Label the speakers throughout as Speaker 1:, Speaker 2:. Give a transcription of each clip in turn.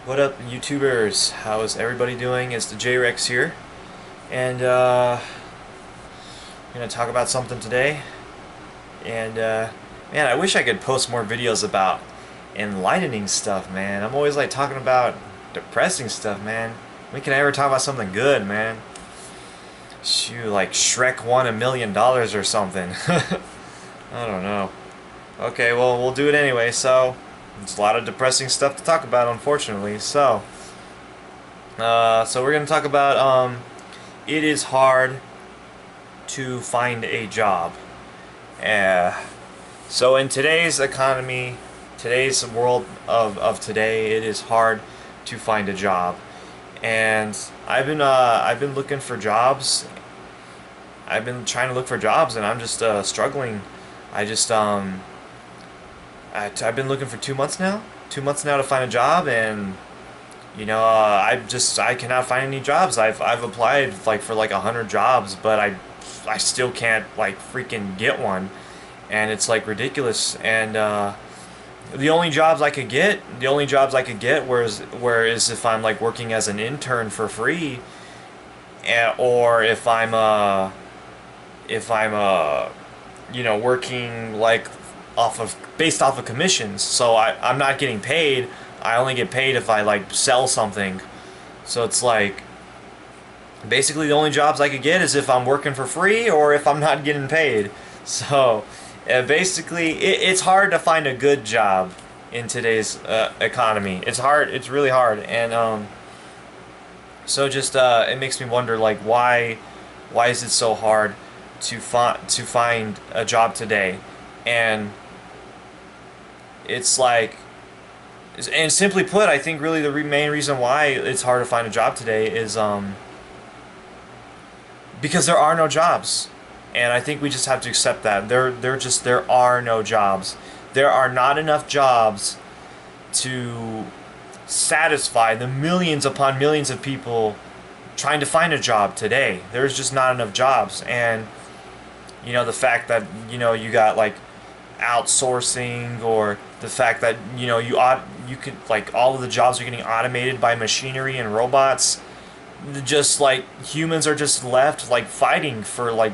Speaker 1: What up, YouTubers? How is everybody doing? It's the J-Rex here, and I'm gonna talk about something today. And man, I wish I could post more videos about enlightening stuff, man. I'm always like talking about depressing stuff, man. When can I ever talk about something good, man? Shoot, like Shrek won $1 million or something. I don't know. Okay, well, we'll do it anyway. So, it's a lot of depressing stuff to talk about, unfortunately. So we're gonna talk about it is hard to find a job. Uh, so in today's economy, today's world of today, it is hard to find a job. And I've been looking for jobs. I've been trying to look for jobs, and I'm just struggling. I just I've been looking for 2 months now. 2 months now to find a job, and I cannot find any jobs. I've applied like for like 100 jobs, but I still can't like freaking get one, and it's like ridiculous. And the only jobs I could get, whereas if I'm like working as an intern for free, or if I'm working like based off of commissions. So I'm not getting paid. I only get paid if I like sell something. So it's like basically the only jobs I could get is if I'm working for free or if I'm not getting paid. So basically it's hard to find a good job in today's economy. It's hard. It's really hard. And so just it makes me wonder like why is it so hard to find a job today? And it's like, and simply put, I think really the main reason why it's hard to find a job today is because there are no jobs. And I think we just have to accept that there are no jobs. There are not enough jobs to satisfy the millions upon millions of people trying to find a job today. There's just not enough jobs. And the fact that you got like outsourcing, or the fact that you could like all of the jobs are getting automated by machinery and robots, just like humans are just left like fighting for like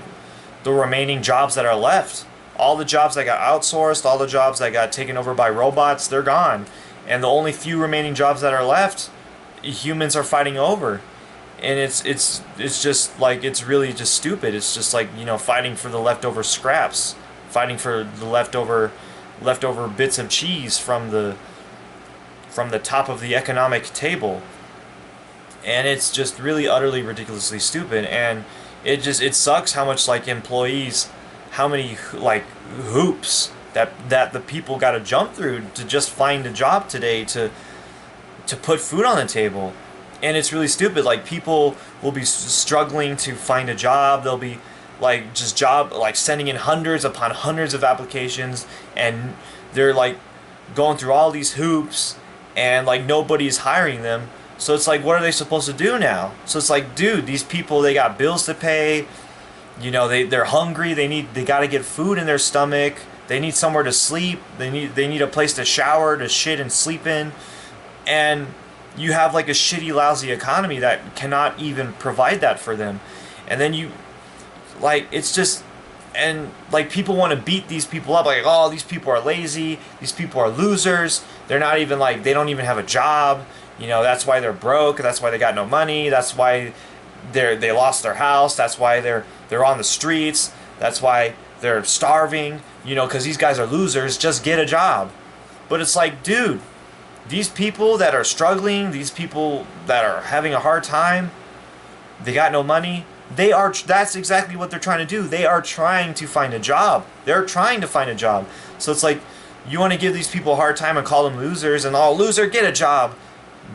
Speaker 1: the remaining jobs that are left. All the jobs that got outsourced, all the jobs that got taken over by robots, they're gone, and the only few remaining jobs that are left, humans are fighting over. And it's just like, it's really just stupid. It's just like fighting for the leftover scraps, fighting for the leftover bits of cheese from the top of the economic table. And it's just really utterly ridiculously stupid. And it sucks how much like employees, how many like hoops that the people got to jump through to just find a job today, to put food on the table. And it's really stupid. Like, people will be struggling to find a job. They'll be like sending in hundreds upon hundreds of applications, and they're like going through all these hoops, and like nobody's hiring them. So it's like, what are they supposed to do now? So it's like, dude, these people, they got bills to pay. They're hungry. They got to get food in their stomach. They need somewhere to sleep. They need a place to shower, to shit and sleep in. And you have like a shitty, lousy economy that cannot even provide that for them. And then it's just, and like people want to beat these people up, like, oh, these people are lazy, these people are losers, they're not even like, they don't even have a job, that's why they're broke, that's why they got no money, that's why they lost their house, that's why they're on the streets, that's why they're starving, because these guys are losers. Just get a job. But it's like, dude, these people that are struggling, these people that are having a hard time, they got no money. That's exactly what they're trying to do. They are trying to find a job. They're trying to find a job. So it's like, you want to give these people a hard time and call them losers, and loser, get a job.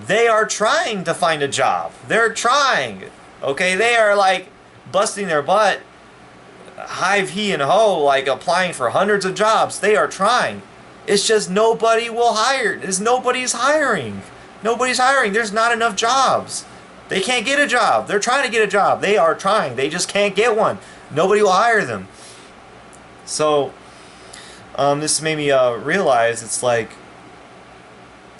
Speaker 1: They are trying to find a job. They're trying. Okay, they are like busting their butt, hive he and ho, like applying for hundreds of jobs. They are trying. It's just nobody will hire. Nobody's hiring. Nobody's hiring. There's not enough jobs. They can't get a job. They're trying to get a job. They are trying. They just can't get one. Nobody will hire them. So, this made me realize it's like,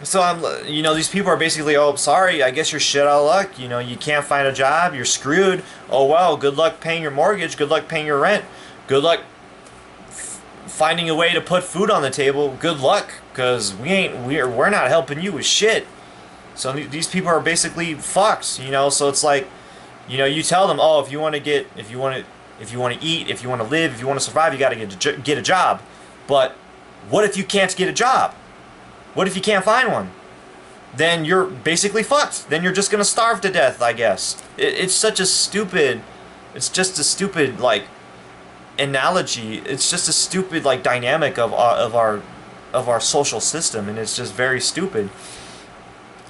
Speaker 1: So these people are basically, oh, sorry, I guess you're shit out of luck. You can't find a job, you're screwed. Oh well, good luck paying your mortgage, good luck paying your rent, good luck finding a way to put food on the table. Good luck, cause we're not helping you with shit. So these people are basically fucks. So it's like, you tell them, oh, if you want to eat, if you want to live, if you want to survive, you got to get a job. But what if you can't get a job? What if you can't find one? Then you're basically fucked. Then you're just gonna starve to death, I guess. It's such a stupid. It's just a stupid like analogy. It's just a stupid like dynamic of our social system, and it's just very stupid.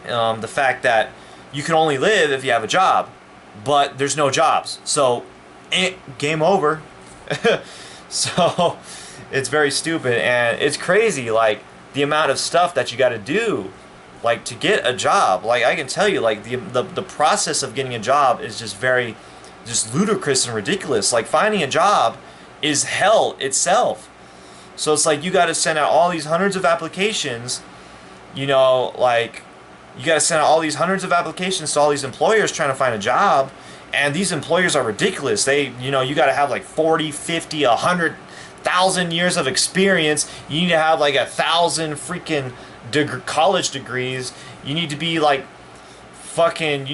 Speaker 1: The fact that you can only live if you have a job, but there's no jobs, so game over. So it's very stupid, and it's crazy. Like, the amount of stuff that you got to do, like, to get a job. Like, I can tell you, like, the process of getting a job is just ludicrous and ridiculous. Like, finding a job is hell itself. So it's like you got to send out all these hundreds of applications. Like, you got to send out all these hundreds of applications to all these employers trying to find a job, and these employers are ridiculous. You got to have like 40, 50, 100,000 years of experience. You need to have like 1,000 freaking college degrees. You need to be like fucking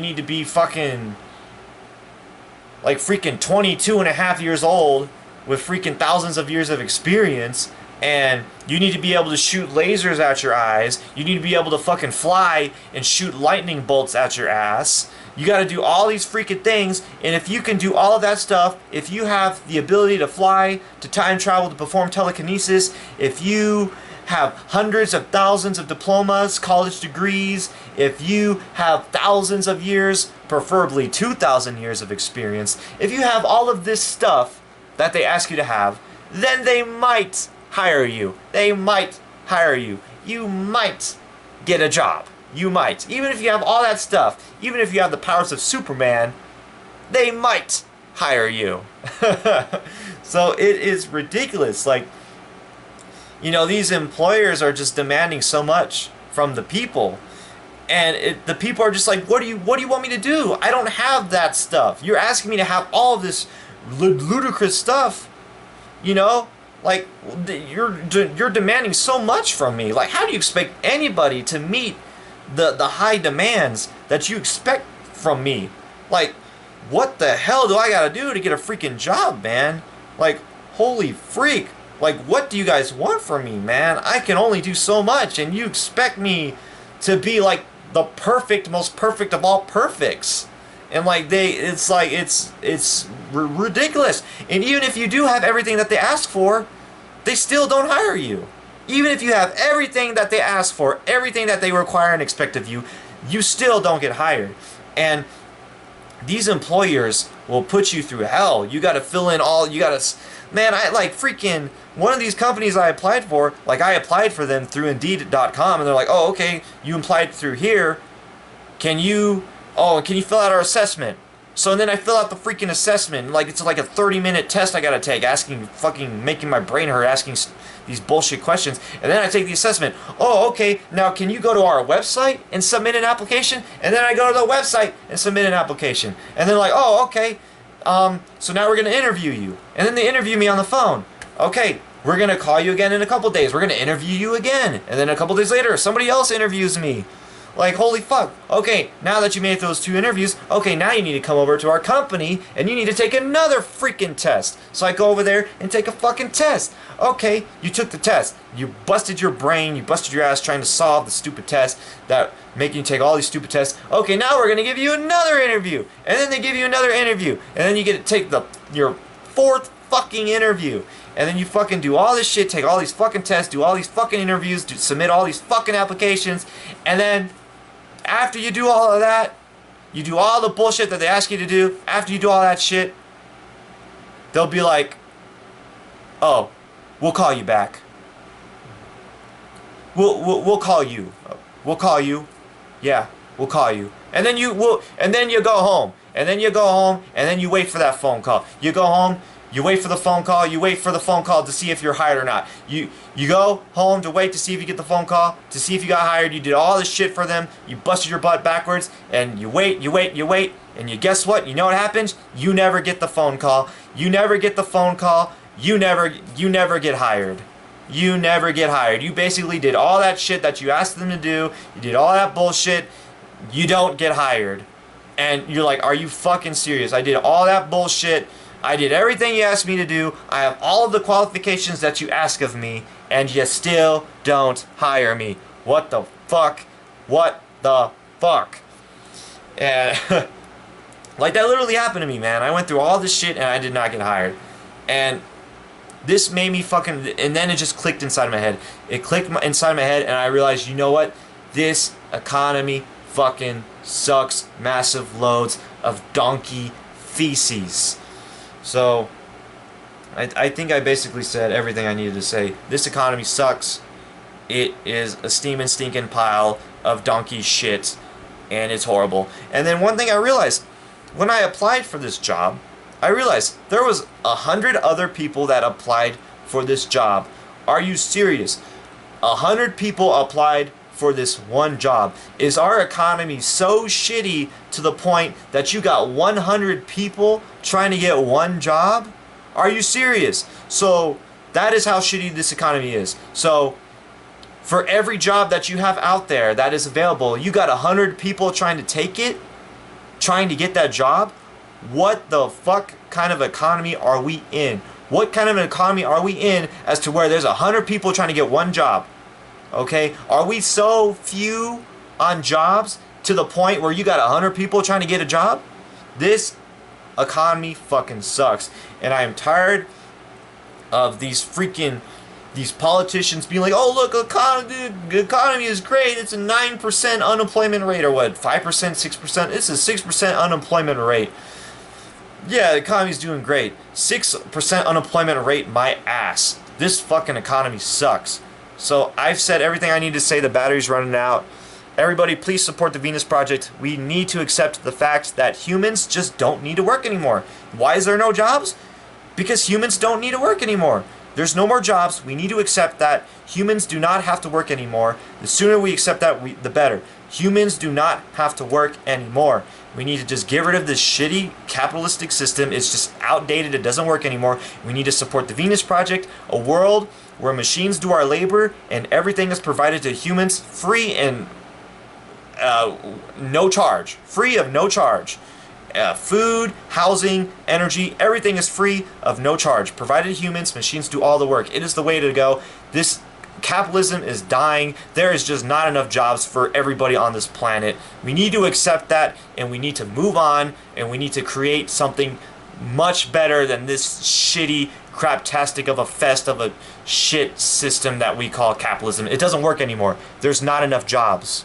Speaker 1: like freaking 22 and a half years old with freaking thousands of years of experience. And you need to be able to shoot lasers at your eyes. You need to be able to fucking fly and shoot lightning bolts at your ass. You got to do all these freaking things. And if you can do all of that stuff, if you have the ability to fly, to time travel, to perform telekinesis, if you have hundreds of thousands of diplomas, college degrees, if you have thousands of years, preferably 2,000 years of experience, if you have all of this stuff that they ask you to have, then they might hire you. They might hire you. You might get a job. You might. Even if you have all that stuff, even if you have the powers of Superman, they might hire you. So it is ridiculous. Like, these employers are just demanding so much from the people. And the people are just like, what do you want me to do? I don't have that stuff. You're asking me to have all of this ludicrous stuff. Like, you're demanding so much from me. Like, how do you expect anybody to meet the high demands that you expect from me? Like, what the hell do I gotta do to get a freaking job, man? Like, holy freak. Like, what do you guys want from me, man? I can only do so much, and you expect me to be like the most perfect of all perfects. And like it's ridiculous. And even if you do have everything that they ask for, they still don't hire you. Even if you have everything that they ask for, everything that they require and expect of you, you still don't get hired. And these employers will put you through hell. You got to fill in man, I like freaking one of these companies I applied for, like I applied for them through Indeed.com, and they're like, oh, okay, you applied through here. Can you fill out our assessment? So then I fill out the freaking assessment. Like, it's like a 30-minute test I gotta take, making my brain hurt, asking these bullshit questions. And then I take the assessment. Oh, okay, now can you go to our website and submit an application? And then I go to the website and submit an application. And they're like, oh, okay, so now we're gonna interview you. And then they interview me on the phone. Okay, we're gonna call you again in a couple days. We're gonna interview you again. And then a couple days later, somebody else interviews me. Like, holy fuck. Okay, now that you made those 2 interviews, okay, now you need to come over to our company and you need to take another freaking test. So I go over there and take a fucking test. Okay, you took the test. You busted your brain, you busted your ass trying to solve the stupid test that making you take all these stupid tests. Okay, now we're gonna give you another interview. And then they give you another interview. And then you get to take your 4th fucking interview. And then you fucking do all this shit, take all these fucking tests, do all these fucking interviews, submit all these fucking applications, and then after you do all of that, you do all the bullshit that they ask you to do, after you do all that shit, they'll be like, oh, we'll call you back. We'll call you. We'll call you. Yeah, we'll call you. And then you go home. And then you go home, and then you wait for that phone call. You go home, You wait for the phone call. You wait for the phone call to see if you're hired or not. You go home to wait to see if you get the phone call, to see if you got hired. You did all this shit for them. You busted your butt backwards, and you wait, and you guess what? You know what happens? You never get the phone call. You never get the phone call. You never get hired. You never get hired. You basically did all that shit that you asked them to do. You did all that bullshit. You don't get hired. And you're like, are you fucking serious? I did all that bullshit. I did everything you asked me to do. I have all of the qualifications that you ask of me, and you still don't hire me. What the fuck? What the fuck? And like, that literally happened to me, man. I went through all this shit and I did not get hired. And this made me fucking, and then it just clicked inside my head. It clicked inside my head, and I realized, you know what? This economy fucking sucks. Massive loads of donkey feces. So, I think I basically said everything I needed to say. This economy sucks. It is a steaming, stinking pile of donkey shit, and it's horrible. And then one thing I realized, when I applied for this job, I realized there was 100 other people that applied for this job. Are you serious? 100 people applied for this one job. Is our economy so shitty to the point that you got 100 people trying to get one job? Are you serious? So that is how shitty this economy is. So for every job that you have out there that is available, you got 100 people trying to take it, trying to get that job. What the fuck kind of economy are we in? What kind of an economy are we in as to where there's 100 people trying to get one job? Okay, are we so few on jobs to the point where you got 100 people trying to get a job? This economy fucking sucks, and I am tired of these politicians being like, oh look, the economy is great. It's a 9% unemployment rate, or what, 5%, 6%? It's a 6% unemployment rate. Yeah, the economy's doing great. 6% unemployment rate, my ass. This fucking economy sucks. So I've said everything I need to say. The battery's running out. Everybody, please support the Venus Project. We need to accept the fact that humans just don't need to work anymore. Why is there no jobs? Because humans don't need to work anymore. There's no more jobs. We need to accept that humans do not have to work anymore. The sooner we accept that, the better. Humans do not have to work anymore. We need to just get rid of this shitty capitalistic system. It's just outdated. It doesn't work anymore. We need to support the Venus Project, a world where machines do our labor and everything is provided to humans free and no charge. Free of no charge. Food, housing, energy, everything is free of no charge. Provided to humans, machines do all the work. It is the way to go. This capitalism is dying. There is just not enough jobs for everybody on this planet. We need to accept that, and we need to move on, and we need to create something much better than this shitty craptastic of a fest of a shit system that we call capitalism. It doesn't work anymore. There's not enough jobs.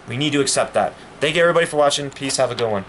Speaker 1: We need to accept that. Thank you everybody for watching. Peace. Have a good one.